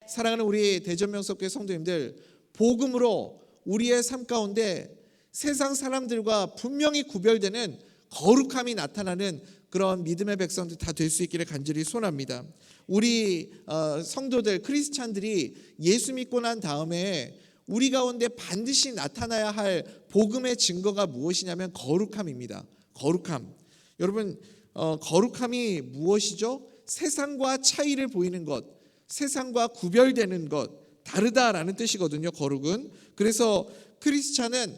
사랑하는 우리 대전명석교회 성도님들, 복음으로 우리의 삶 가운데 세상 사람들과 분명히 구별되는 거룩함이 나타나는 그런 믿음의 백성들 다 될 수 있기를 간절히 소원합니다. 우리 성도들, 크리스찬들이 예수 믿고 난 다음에 우리 가운데 반드시 나타나야 할 복음의 증거가 무엇이냐면 거룩함입니다. 거룩함. 여러분, 거룩함이 무엇이죠? 세상과 차이를 보이는 것, 세상과 구별되는 것, 다르다라는 뜻이거든요. 거룩은. 그래서 크리스찬은,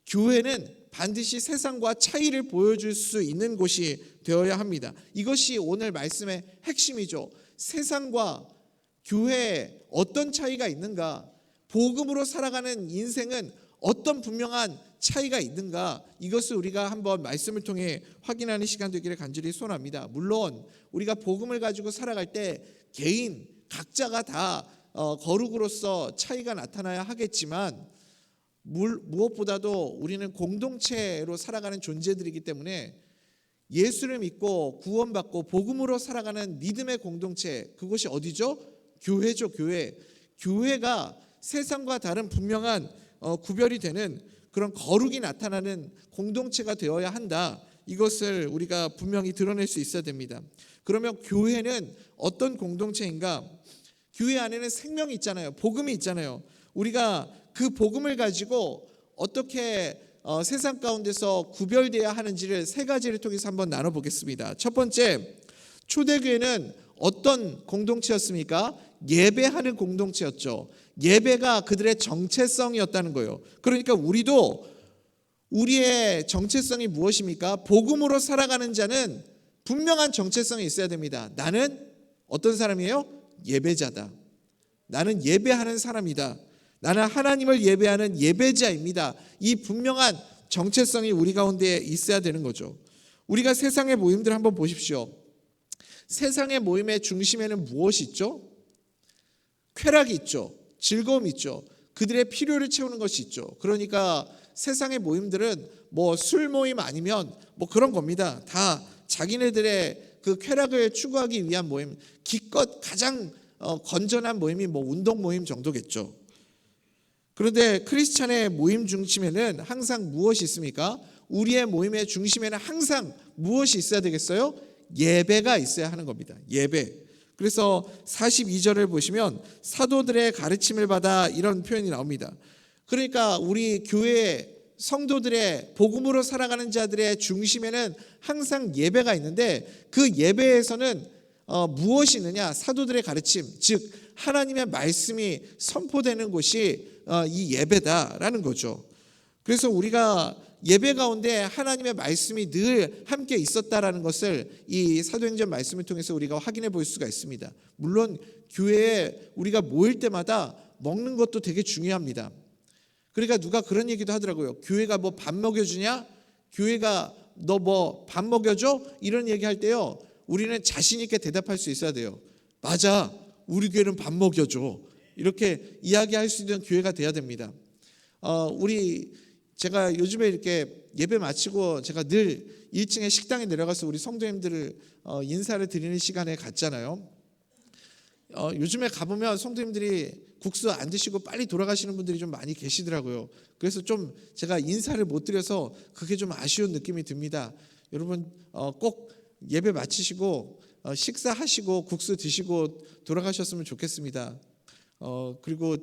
교회는 반드시 세상과 차이를 보여줄 수 있는 곳이 되어야 합니다. 이것이 오늘 말씀의 핵심이죠. 세상과 교회에 어떤 차이가 있는가, 복음으로 살아가는 인생은 어떤 분명한 차이가 있는가, 이것을 우리가 한번 말씀을 통해 확인하는 시간 되기를 간절히 소원합니다. 물론 우리가 복음을 가지고 살아갈 때 개인 각자가 다 거룩으로서 차이가 나타나야 하겠지만, 무엇보다도 우리는 공동체로 살아가는 존재들이기 때문에 예수를 믿고 구원받고 복음으로 살아가는 믿음의 공동체, 그것이 어디죠? 교회죠. 교회가 세상과 다른 분명한 구별이 되는 그런 거룩이 나타나는 공동체가 되어야 한다. 이것을 우리가 분명히 드러낼 수 있어야 됩니다. 그러면 교회는 어떤 공동체인가? 교회 안에는 생명이 있잖아요. 복음이 있잖아요. 우리가 그 복음을 가지고 어떻게 세상 가운데서 구별되어야 하는지를 세 가지를 통해서 한번 나눠보겠습니다. 첫 번째, 초대교회는 어떤 공동체였습니까? 예배하는 공동체였죠. 예배가 그들의 정체성이었다는 거예요. 그러니까 우리도 우리의 정체성이 무엇입니까? 복음으로 살아가는 자는 분명한 정체성이 있어야 됩니다. 나는 어떤 사람이에요? 예배자다. 나는 예배하는 사람이다. 나는 하나님을 예배하는 예배자입니다. 이 분명한 정체성이 우리 가운데 있어야 되는 거죠. 우리가 세상의 모임들 한번 보십시오. 세상의 모임의 중심에는 무엇이 있죠? 쾌락이 있죠. 즐거움이 있죠. 그들의 필요를 채우는 것이 있죠. 그러니까 세상의 모임들은 뭐 술 모임 아니면 뭐 그런 겁니다. 다 자기네들의 그 쾌락을 추구하기 위한 모임, 기껏 가장 건전한 모임이 뭐 운동 모임 정도겠죠. 그런데 크리스찬의 모임 중심에는 항상 무엇이 있습니까? 우리의 모임의 중심에는 항상 무엇이 있어야 되겠어요? 예배가 있어야 하는 겁니다. 예배. 그래서 42절을 보시면 사도들의 가르침을 받아 이런 표현이 나옵니다. 그러니까 우리 교회 성도들의 복음으로 살아가는 자들의 중심에는 항상 예배가 있는데, 그 예배에서는 무엇이 있느냐? 사도들의 가르침, 즉 하나님의 말씀이 선포되는 곳이 이 예배다라는 거죠. 그래서 우리가 예배 가운데 하나님의 말씀이 늘 함께 있었다라는 것을 이 사도행전 말씀을 통해서 우리가 확인해 볼 수가 있습니다. 물론 교회에 우리가 모일 때마다 먹는 것도 되게 중요합니다. 그러니까 누가 그런 얘기도 하더라고요. 교회가 뭐 밥 먹여주냐? 교회가 너 뭐 밥 먹여줘? 이런 얘기할 때요, 우리는 자신 있게 대답할 수 있어야 돼요. 맞아, 우리 교회는 밥 먹여줘. 이렇게 이야기할 수 있는 교회가 돼야 됩니다. 제가 요즘에 이렇게 예배 마치고 제가 늘 1층에 식당에 내려가서 우리 성도님들을 인사를 드리는 시간에 갔잖아요. 요즘에 가보면 성도님들이 국수 안 드시고 빨리 돌아가시는 분들이 좀 많이 계시더라고요. 그래서 좀 제가 인사를 못 드려서 그게 좀 아쉬운 느낌이 듭니다. 여러분 꼭 예배 마치시고 식사하시고 국수 드시고 돌아가셨으면 좋겠습니다. 그리고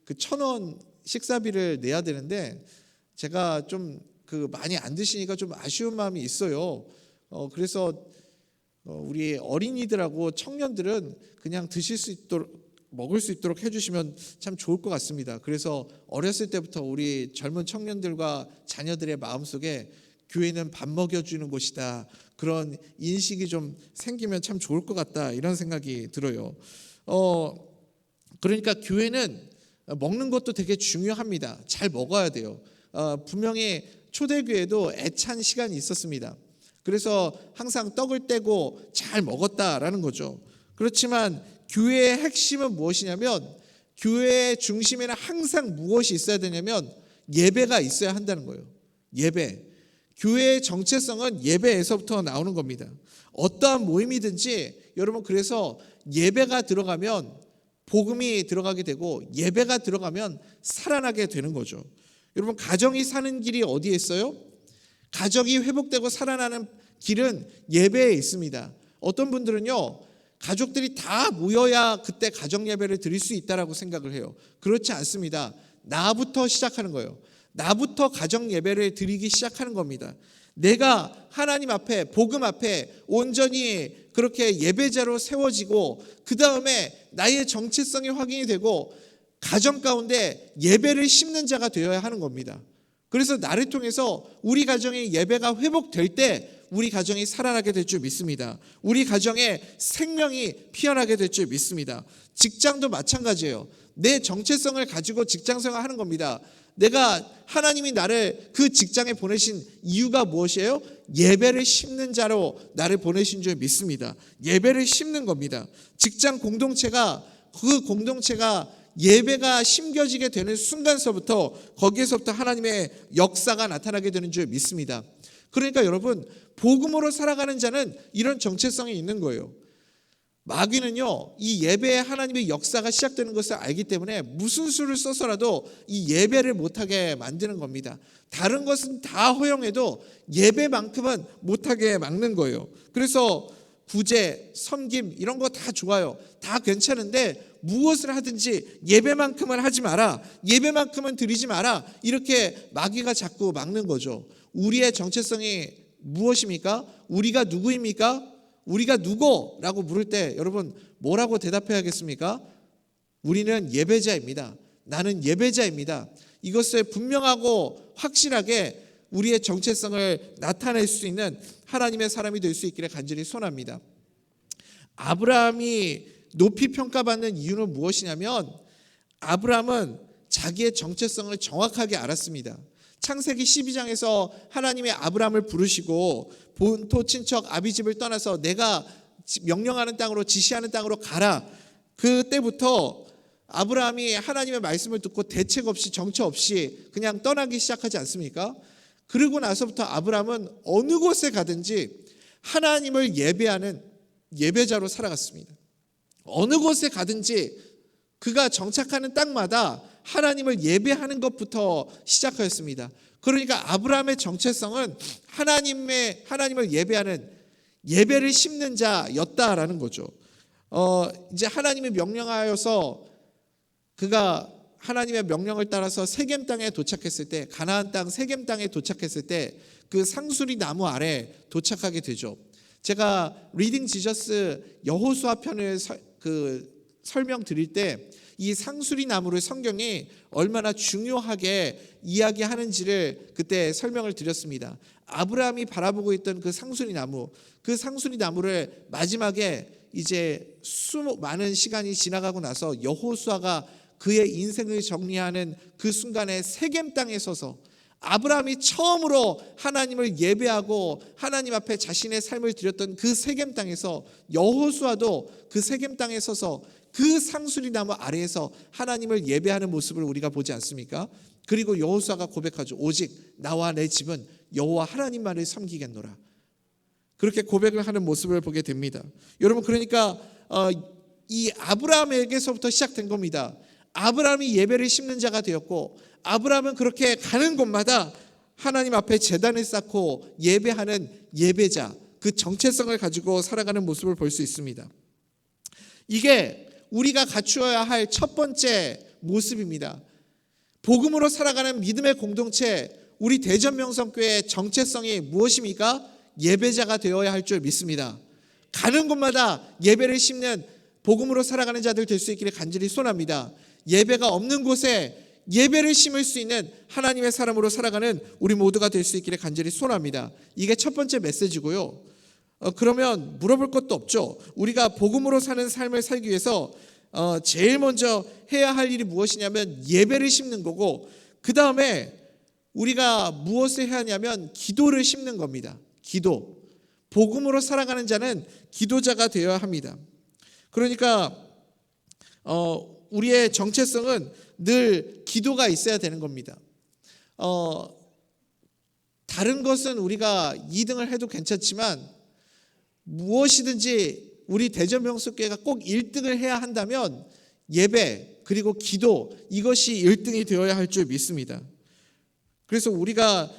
그 1,000원 식사비를 내야 되는데 제가 좀 그 많이 안 드시니까 좀 아쉬운 마음이 있어요. 그래서 우리 어린이들하고 청년들은 그냥 드실 수 있도록, 먹을 수 있도록 해주시면 참 좋을 것 같습니다. 그래서 어렸을 때부터 우리 젊은 청년들과 자녀들의 마음속에 교회는 밥 먹여주는 곳이다, 그런 인식이 좀 생기면 참 좋을 것 같다, 이런 생각이 들어요. 그러니까 교회는 먹는 것도 되게 중요합니다. 잘 먹어야 돼요. 분명히 초대교회도 애찬 시간이 있었습니다. 그래서 항상 떡을 떼고 잘 먹었다라는 거죠. 그렇지만 교회의 핵심은 무엇이냐면, 교회의 중심에는 항상 무엇이 있어야 되냐면 예배가 있어야 한다는 거예요. 예배. 교회의 정체성은 예배에서부터 나오는 겁니다. 어떠한 모임이든지 여러분, 그래서 예배가 들어가면 복음이 들어가게 되고 예배가 들어가면 살아나게 되는 거죠. 여러분, 가정이 사는 길이 어디에 있어요? 가정이 회복되고 살아나는 길은 예배에 있습니다. 어떤 분들은요, 가족들이 다 모여야 그때 가정 예배를 드릴 수 있다라고 생각을 해요. 그렇지 않습니다. 나부터 시작하는 거예요. 나부터 가정 예배를 드리기 시작하는 겁니다. 내가 하나님 앞에, 복음 앞에 온전히 그렇게 예배자로 세워지고 그 다음에 나의 정체성이 확인이 되고 가정 가운데 예배를 심는 자가 되어야 하는 겁니다. 그래서 나를 통해서 우리 가정의 예배가 회복될 때 우리 가정이 살아나게 될 줄 믿습니다. 우리 가정에 생명이 피어나게 될 줄 믿습니다. 직장도 마찬가지예요. 내 정체성을 가지고 직장 생활하는 겁니다. 내가 하나님이 나를 그 직장에 보내신 이유가 무엇이에요? 예배를 심는 자로 나를 보내신 줄 믿습니다. 예배를 심는 겁니다. 직장 공동체가, 그 공동체가 예배가 심겨지게 되는 순간서부터 거기에서부터 하나님의 역사가 나타나게 되는 줄 믿습니다. 그러니까 여러분, 복음으로 살아가는 자는 이런 정체성이 있는 거예요. 마귀는요, 이 예배에 하나님의 역사가 시작되는 것을 알기 때문에 무슨 수를 써서라도 이 예배를 못하게 만드는 겁니다. 다른 것은 다 허용해도 예배만큼은 못하게 막는 거예요. 그래서 구제, 섬김 이런 거 다 좋아요. 다 괜찮은데 무엇을 하든지 예배만큼은 하지 마라, 예배만큼은 드리지 마라, 이렇게 마귀가 자꾸 막는 거죠. 우리의 정체성이 무엇입니까? 우리가 누구입니까? 우리가 누구라고 물을 때 여러분 뭐라고 대답해야겠습니까? 우리는 예배자입니다. 나는 예배자입니다. 이것을 분명하고 확실하게 우리의 정체성을 나타낼 수 있는 하나님의 사람이 될 수 있기를 간절히 소원합니다. 아브라함이 높이 평가받는 이유는 무엇이냐면 아브라함은 자기의 정체성을 정확하게 알았습니다. 창세기 12장에서 하나님의 아브라함을 부르시고 본토 친척 아비집을 떠나서 내가 명령하는 땅으로, 지시하는 땅으로 가라. 그때부터 아브라함이 하나님의 말씀을 듣고 대책 없이, 정처 없이 그냥 떠나기 시작하지 않습니까? 그러고 나서부터 아브라함은 어느 곳에 가든지 하나님을 예배하는 예배자로 살아갔습니다. 어느 곳에 가든지 그가 정착하는 땅마다 하나님을 예배하는 것부터 시작하였습니다. 그러니까 아브라함의 정체성은 하나님을 예배하는, 예배를 심는 자였다라는 거죠. 이제 하나님이 명령하여서 그가 하나님의 명령을 따라서 세겜 땅에 도착했을 때, 가나안 땅 세겜 땅에 도착했을 때 그 상수리 나무 아래 도착하게 되죠. 제가 리딩 지저스 여호수아 편을 설명드릴 때 이 상수리 나무를 성경이 얼마나 중요하게 이야기하는지를 그때 설명을 드렸습니다. 아브라함이 바라보고 있던 그 상수리 나무를 마지막에 이제 많은 시간이 지나가고 나서 여호수아가 그의 인생을 정리하는 그 순간에 세겜 땅에 서서 아브라함이 처음으로 하나님을 예배하고 하나님 앞에 자신의 삶을 드렸던 그 세겜 땅에서 여호수아도 그 세겜 땅에 서서 그 상수리 나무 아래에서 하나님을 예배하는 모습을 우리가 보지 않습니까? 그리고 여호수아가 고백하죠. 오직 나와 내 집은 여호와 하나님만을 섬기겠노라. 그렇게 고백을 하는 모습을 보게 됩니다. 여러분, 그러니까 이 아브라함에게서부터 시작된 겁니다. 아브라함이 예배를 심는 자가 되었고, 아브라함은 그렇게 가는 곳마다 하나님 앞에 제단을 쌓고 예배하는 예배자, 그 정체성을 가지고 살아가는 모습을 볼 수 있습니다. 이게 우리가 갖추어야 할 첫 번째 모습입니다. 복음으로 살아가는 믿음의 공동체, 우리 대전명성교회의 정체성이 무엇입니까? 예배자가 되어야 할 줄 믿습니다. 가는 곳마다 예배를 심는 복음으로 살아가는 자들 될 수 있기를 간절히 소원합니다. 예배가 없는 곳에 예배를 심을 수 있는 하나님의 사람으로 살아가는 우리 모두가 될 수 있기를 간절히 소원합니다. 이게 첫 번째 메시지고요. 그러면 물어볼 것도 없죠. 우리가 복음으로 사는 삶을 살기 위해서 제일 먼저 해야 할 일이 무엇이냐면 예배를 심는 거고, 그 다음에 우리가 무엇을 해야 하냐면 기도를 심는 겁니다. 기도. 복음으로 살아가는 자는 기도자가 되어야 합니다. 그러니까 우리의 정체성은 늘 기도가 있어야 되는 겁니다. 다른 것은 우리가 2등을 해도 괜찮지만 무엇이든지 우리 대전명석교회가 꼭 1등을 해야 한다면 예배 그리고 기도 이것이 1등이 되어야 할 줄 믿습니다. 그래서 우리가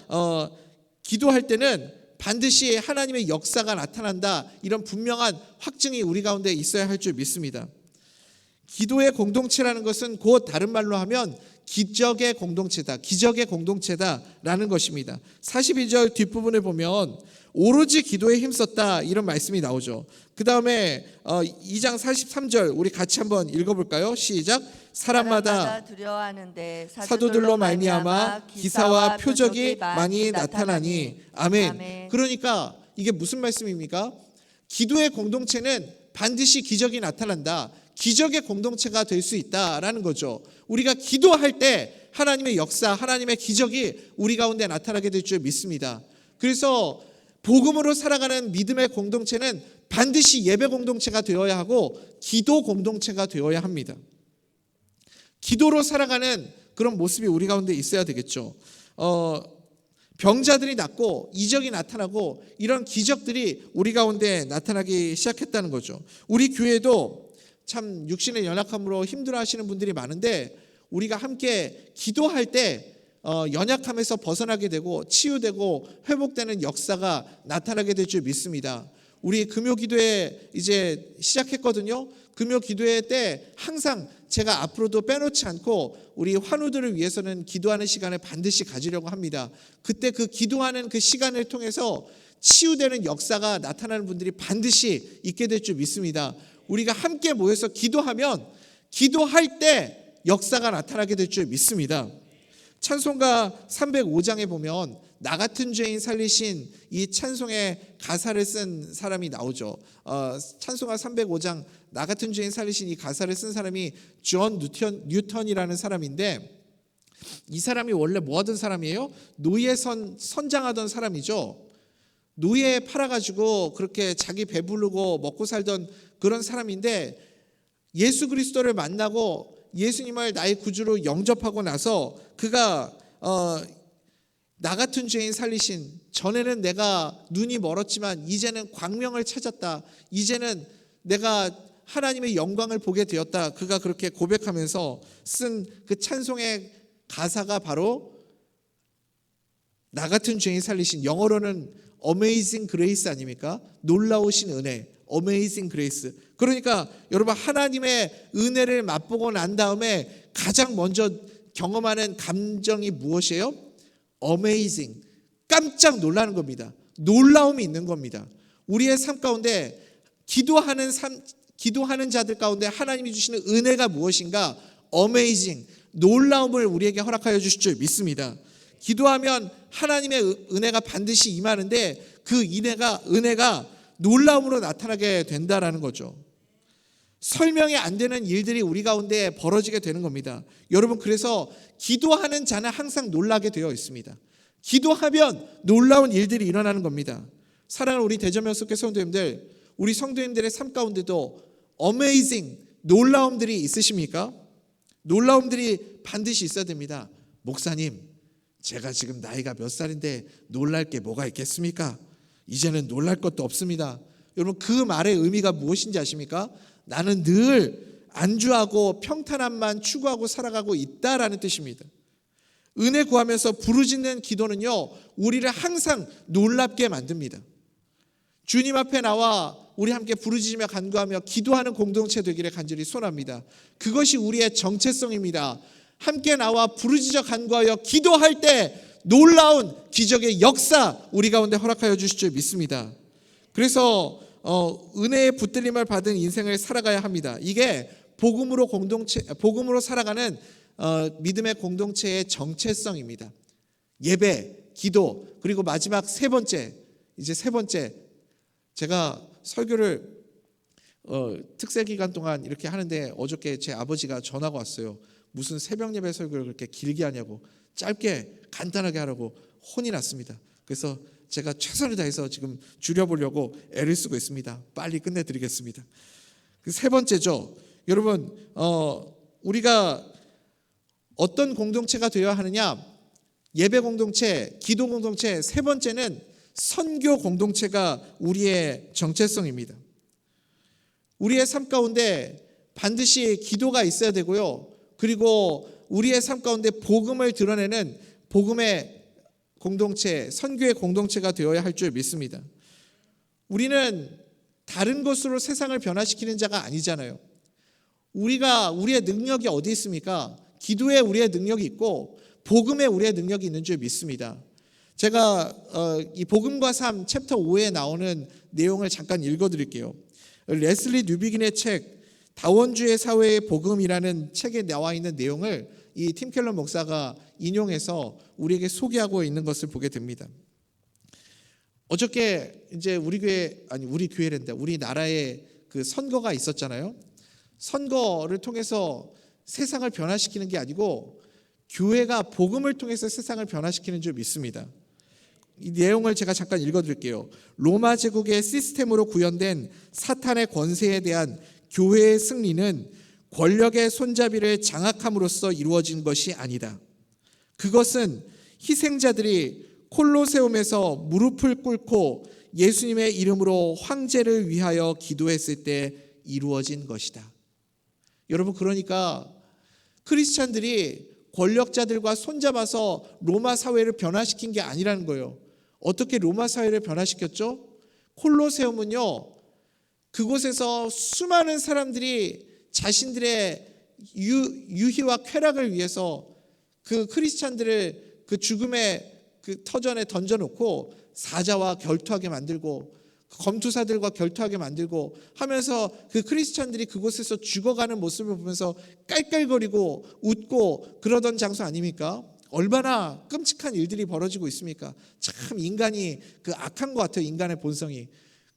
기도할 때는 반드시 하나님의 역사가 나타난다 이런 분명한 확증이 우리 가운데 있어야 할 줄 믿습니다. 기도의 공동체라는 것은 곧 다른 말로 하면 기적의 공동체다, 기적의 공동체다라는 것입니다. 42절 뒷부분에 보면 오로지 기도에 힘썼다 이런 말씀이 나오죠. 그 다음에 2장 43절 우리 같이 한번 읽어볼까요? 시작. 사람마다 두려워하는데 사도들로 말미암아 기사와 표적이 많이 나타나니 아멘. 그러니까 이게 무슨 말씀입니까? 기도의 공동체는 반드시 기적이 나타난다. 기적의 공동체가 될 수 있다라는 거죠. 우리가 기도할 때 하나님의 역사, 하나님의 기적이 우리 가운데 나타나게 될 줄 믿습니다. 그래서 복음으로 살아가는 믿음의 공동체는 반드시 예배 공동체가 되어야 하고 기도 공동체가 되어야 합니다. 기도로 살아가는 그런 모습이 우리 가운데 있어야 되겠죠. 병자들이 낫고 이적이 나타나고 이런 기적들이 우리 가운데 나타나기 시작했다는 거죠. 우리 교회도 참 육신의 연약함으로 힘들어하시는 분들이 많은데 우리가 함께 기도할 때 연약함에서 벗어나게 되고 치유되고 회복되는 역사가 나타나게 될 줄 믿습니다. 우리 금요기도회 이제 시작했거든요. 금요기도회 때 항상 제가 앞으로도 빼놓지 않고 우리 환우들을 위해서는 기도하는 시간을 반드시 가지려고 합니다. 그때 그 기도하는 그 시간을 통해서 치유되는 역사가 나타나는 분들이 반드시 있게 될 줄 믿습니다. 우리가 함께 모여서 기도하면 기도할 때 역사가 나타나게 될 줄 믿습니다. 찬송가 305장에 보면 나 같은 죄인 살리신 이 찬송의 가사를 쓴 사람이 나오죠. 찬송가 305장 나 같은 죄인 살리신 이 가사를 쓴 사람이 존 뉴턴이라는 사람인데 이 사람이 원래 뭐 하던 사람이에요? 노예 선장하던 사람이죠. 노예에 팔아가지고 그렇게 자기 배부르고 먹고 살던 그런 사람인데 예수 그리스도를 만나고 예수님을 나의 구주로 영접하고 나서 그가 나 같은 죄인 살리신 전에는 내가 눈이 멀었지만 이제는 광명을 찾았다. 이제는 내가 하나님의 영광을 보게 되었다. 그가 그렇게 고백하면서 쓴 그 찬송의 가사가 바로 나 같은 죄인 살리신 영어로는 Amazing Grace 아닙니까? 놀라우신 은혜, Amazing Grace. 그러니까 여러분 하나님의 은혜를 맛보고 난 다음에 가장 먼저 경험하는 감정이 무엇이에요? Amazing, 깜짝 놀라는 겁니다. 놀라움이 있는 겁니다. 우리의 삶 가운데 기도하는 자들 가운데 하나님이 주시는 은혜가 무엇인가? Amazing, 놀라움을 우리에게 허락하여 주실 줄 믿습니다. 기도하면 하나님의 은혜가 반드시 임하는데 그 은혜가 놀라움으로 나타나게 된다라는 거죠. 설명이 안 되는 일들이 우리 가운데 벌어지게 되는 겁니다. 여러분 그래서 기도하는 자는 항상 놀라게 되어 있습니다. 기도하면 놀라운 일들이 일어나는 겁니다. 사랑하는 우리 대전명석회 성도님들, 우리 성도님들의 삶 가운데도 어메이징 놀라움들이 있으십니까? 놀라움들이 반드시 있어야 됩니다. 목사님, 제가 지금 나이가 몇 살인데 놀랄 게 뭐가 있겠습니까? 이제는 놀랄 것도 없습니다. 여러분 그 말의 의미가 무엇인지 아십니까? 나는 늘 안주하고 평탄함만 추구하고 살아가고 있다라는 뜻입니다. 은혜 구하면서 부르짖는 기도는요, 우리를 항상 놀랍게 만듭니다. 주님 앞에 나와 우리 함께 부르짖으며 간구하며 기도하는 공동체 되기를 간절히 소원합니다. 그것이 우리의 정체성입니다. 함께 나와 부르짖어 간구하여 기도할 때 놀라운 기적의 역사 우리 가운데 허락하여 주실 줄 믿습니다. 그래서 은혜의 붙들림을 받은 인생을 살아가야 합니다. 이게 복음으로 살아가는 믿음의 공동체의 정체성입니다. 예배, 기도, 그리고 마지막 세 번째, 제가 설교를 특세 기간 동안 이렇게 하는데 어저께 제 아버지가 전화가 왔어요. 무슨 새벽 예배 설교를 그렇게 길게 하냐고, 짧게 간단하게 하라고 혼이 났습니다. 그래서 제가 최선을 다해서 지금 줄여보려고 애를 쓰고 있습니다. 빨리 끝내드리겠습니다. 그 세 번째죠. 여러분 우리가 어떤 공동체가 되어야 하느냐? 예배 공동체, 기도 공동체. 세 번째는 선교 공동체가 우리의 정체성입니다. 우리의 삶 가운데 반드시 기도가 있어야 되고요. 그리고 우리의 삶 가운데 복음을 드러내는 복음의 공동체, 선교의 공동체가 되어야 할 줄 믿습니다. 우리는 다른 것으로 세상을 변화시키는 자가 아니잖아요. 우리의 능력이 어디 있습니까? 기도에 우리의 능력이 있고 복음에 우리의 능력이 있는 줄 믿습니다. 제가 이 복음과 삶 챕터 5에 나오는 내용을 잠깐 읽어드릴게요. 레슬리 뉴비긴의 책 다원주의 사회의 복음이라는 책에 나와 있는 내용을 이 팀 켈러 목사가 인용해서 우리에게 소개하고 있는 것을 보게 됩니다. 어저께 이제 우리나라에 그 선거가 있었잖아요. 선거를 통해서 세상을 변화시키는 게 아니고 교회가 복음을 통해서 세상을 변화시키는 줄 믿습니다. 이 내용을 제가 잠깐 읽어드릴게요. 로마 제국의 시스템으로 구현된 사탄의 권세에 대한 교회의 승리는 권력의 손잡이를 장악함으로써 이루어진 것이 아니다. 그것은 희생자들이 콜로세움에서 무릎을 꿇고 예수님의 이름으로 황제를 위하여 기도했을 때 이루어진 것이다. 여러분, 그러니까 크리스찬들이 권력자들과 손잡아서 로마 사회를 변화시킨 게 아니라는 거예요. 어떻게 로마 사회를 변화시켰죠? 콜로세움은요, 그곳에서 수많은 사람들이 자신들의 유희와 쾌락을 위해서 그 크리스찬들을 그 죽음의 그 터전에 던져놓고 사자와 결투하게 만들고 검투사들과 결투하게 만들고 하면서 그 크리스찬들이 그곳에서 죽어가는 모습을 보면서 깔깔거리고 웃고 그러던 장소 아닙니까? 얼마나 끔찍한 일들이 벌어지고 있습니까? 참 인간이 그 악한 것 같아요. 인간의 본성이.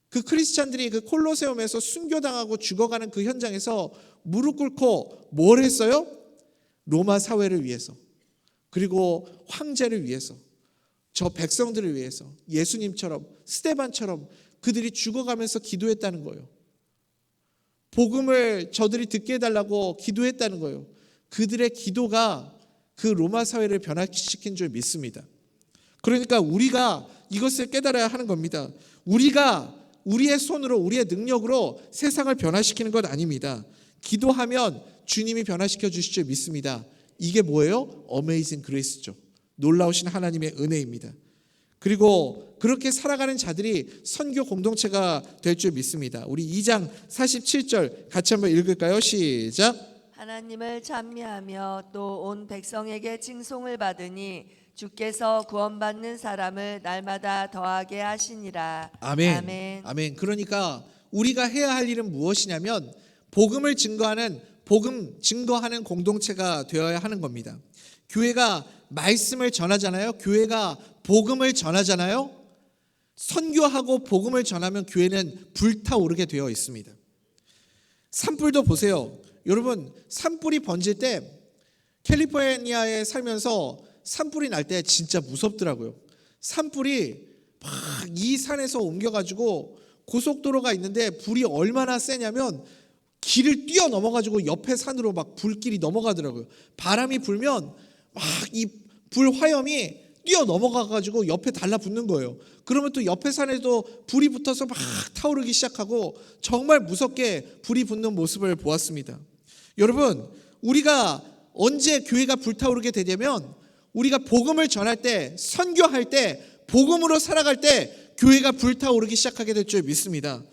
그 크리스찬들이 그 콜로세움에서 순교당하고 죽어가는 그 현장에서 무릎 꿇고 뭘 했어요? 로마 사회를 위해서, 그리고 황제를 위해서, 저 백성들을 위해서 예수님처럼 스데반처럼 그들이 죽어가면서 기도했다는 거예요. 복음을 저들이 듣게 해달라고 기도했다는 거예요. 그들의 기도가 그 로마 사회를 변화시킨 줄 믿습니다. 그러니까 우리가 이것을 깨달아야 하는 겁니다. 우리가 우리의 손으로 우리의 능력으로 세상을 변화시키는 것 아닙니다. 기도하면 주님이 변화시켜 주실 줄 믿습니다. 이게 뭐예요? 어메이징 그레이스죠. 놀라우신 하나님의 은혜입니다. 그리고 그렇게 살아가는 자들이 선교 공동체가 될 줄 믿습니다. 우리 2장 47절 같이 한번 읽을까요? 시작. 하나님을 찬미하며 또 온 백성에게 칭송을 받으니 주께서 구원받는 사람을 날마다 더하게 하시니라. 아멘. 아멘. 아멘. 그러니까 우리가 해야 할 일은 무엇이냐면 복음 증거하는 공동체가 되어야 하는 겁니다. 교회가 말씀을 전하잖아요. 교회가 복음을 전하잖아요. 선교하고 복음을 전하면 교회는 불타오르게 되어 있습니다. 산불도 보세요. 여러분, 산불이 번질 때 캘리포니아에 살면서 산불이 날 때 진짜 무섭더라고요. 산불이 막 이 산에서 옮겨가지고 고속도로가 있는데 불이 얼마나 세냐면 길을 뛰어넘어가지고 옆에 산으로 막 불길이 넘어가더라고요. 바람이 불면 막 이 불 화염이 뛰어넘어가가지고 옆에 달라붙는 거예요. 그러면 또 옆에 산에도 불이 붙어서 막 타오르기 시작하고 정말 무섭게 불이 붙는 모습을 보았습니다. 여러분, 우리가 언제 교회가 불타오르게 되냐면 우리가 복음을 전할 때, 선교할 때, 복음으로 살아갈 때 교회가 불타오르기 시작하게 될 줄 믿습니다.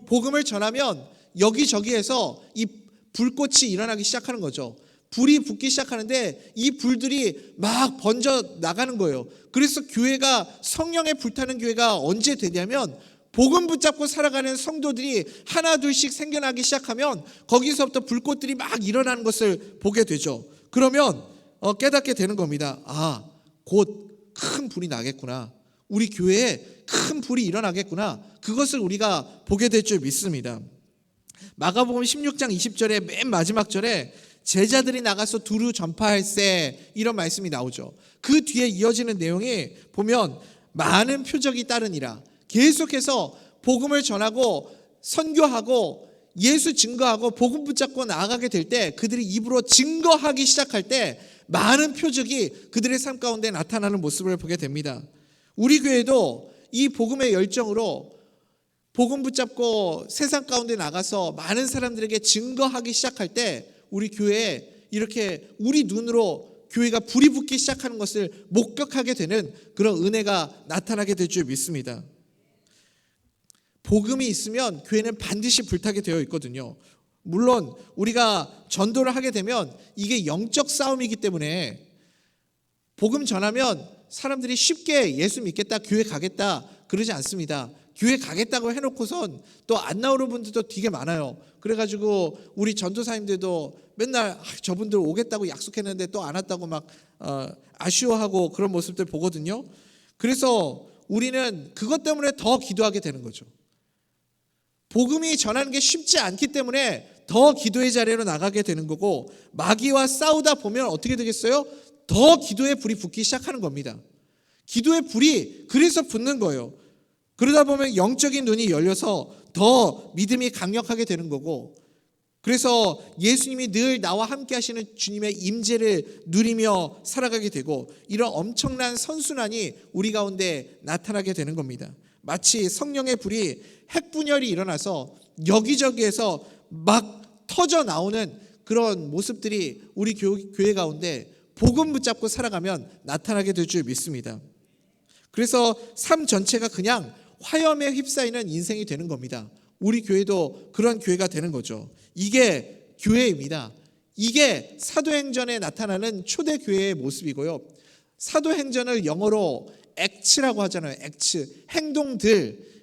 복음을 전하면 여기저기에서 이 불꽃이 일어나기 시작하는 거죠. 불이 붙기 시작하는데 이 불들이 막 번져 나가는 거예요. 그래서 교회가 성령에 불타는 교회가 언제 되냐면 복음 붙잡고 살아가는 성도들이 하나 둘씩 생겨나기 시작하면 거기서부터 불꽃들이 막 일어나는 것을 보게 되죠. 그러면 깨닫게 되는 겁니다. 아, 곧 큰 불이 나겠구나. 우리 교회에 큰 불이 일어나겠구나. 그것을 우리가 보게 될 줄 믿습니다. 마가복음 16장 20절에 맨 마지막 절에 제자들이 나가서 두루 전파할세 이런 말씀이 나오죠. 그 뒤에 이어지는 내용이 보면 많은 표적이 따르니라. 계속해서 복음을 전하고 선교하고 예수 증거하고 복음 붙잡고 나아가게 될 때 그들이 입으로 증거하기 시작할 때 많은 표적이 그들의 삶 가운데 나타나는 모습을 보게 됩니다. 우리 교회도 이 복음의 열정으로 복음 붙잡고 세상 가운데 나가서 많은 사람들에게 증거하기 시작할 때 우리 교회에 이렇게 우리 눈으로 교회가 불이 붙기 시작하는 것을 목격하게 되는 그런 은혜가 나타나게 될 줄 믿습니다. 복음이 있으면 교회는 반드시 불타게 되어 있거든요. 물론 우리가 전도를 하게 되면 이게 영적 싸움이기 때문에 복음 전하면 사람들이 쉽게 예수 믿겠다, 교회 가겠다 그러지 않습니다. 교회 가겠다고 해놓고선 또 안 나오는 분들도 되게 많아요. 그래가지고 우리 전도사님들도 맨날 저분들 오겠다고 약속했는데 또 안 왔다고 막 아쉬워하고 그런 모습들 보거든요. 그래서 우리는 그것 때문에 더 기도하게 되는 거죠. 복음이 전하는 게 쉽지 않기 때문에 더 기도의 자리로 나가게 되는 거고, 마귀와 싸우다 보면 어떻게 되겠어요? 더 기도의 불이 붙기 시작하는 겁니다. 기도의 불이 그래서 붙는 거예요. 그러다 보면 영적인 눈이 열려서 더 믿음이 강력하게 되는 거고, 그래서 예수님이 늘 나와 함께 하시는 주님의 임재를 누리며 살아가게 되고, 이런 엄청난 선순환이 우리 가운데 나타나게 되는 겁니다. 마치 성령의 불이 핵분열이 일어나서 여기저기에서 막 터져 나오는 그런 모습들이 우리 교회 가운데 복음 붙잡고 살아가면 나타나게 될 줄 믿습니다. 그래서 삶 전체가 그냥 화염에 휩싸이는 인생이 되는 겁니다. 우리 교회도 그런 교회가 되는 거죠. 이게 교회입니다. 이게 사도행전에 나타나는 초대교회의 모습이고요. 사도행전을 영어로 액츠라고 하잖아요. 액츠,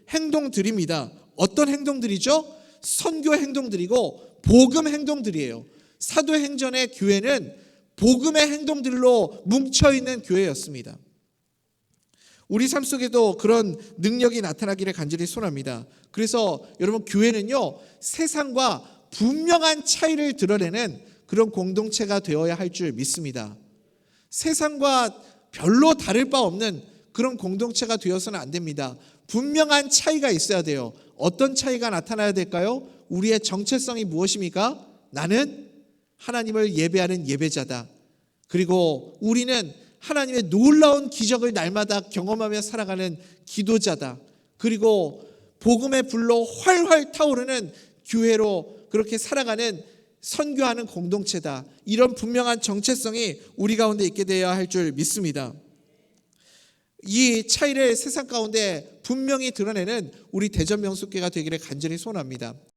행동들입니다. 어떤 행동들이죠? 선교 행동들이고 복음 행동들이에요. 사도행전의 교회는 복음의 행동들로 뭉쳐있는 교회였습니다. 우리 삶 속에도 그런 능력이 나타나기를 간절히 소원합니다. 그래서 여러분, 교회는요, 세상과 분명한 차이를 드러내는 그런 공동체가 되어야 할 줄 믿습니다. 세상과 별로 다를 바 없는 그런 공동체가 되어서는 안 됩니다. 분명한 차이가 있어야 돼요. 어떤 차이가 나타나야 될까요? 우리의 정체성이 무엇입니까? 나는 하나님을 예배하는 예배자다. 그리고 우리는 하나님의 놀라운 기적을 날마다 경험하며 살아가는 기도자다. 그리고 복음의 불로 활활 타오르는 교회로 그렇게 살아가는 선교하는 공동체다. 이런 분명한 정체성이 우리 가운데 있게 되어야 할 줄 믿습니다. 이 차이를 세상 가운데 분명히 드러내는 우리 대전명숙교가 되기를 간절히 소원합니다.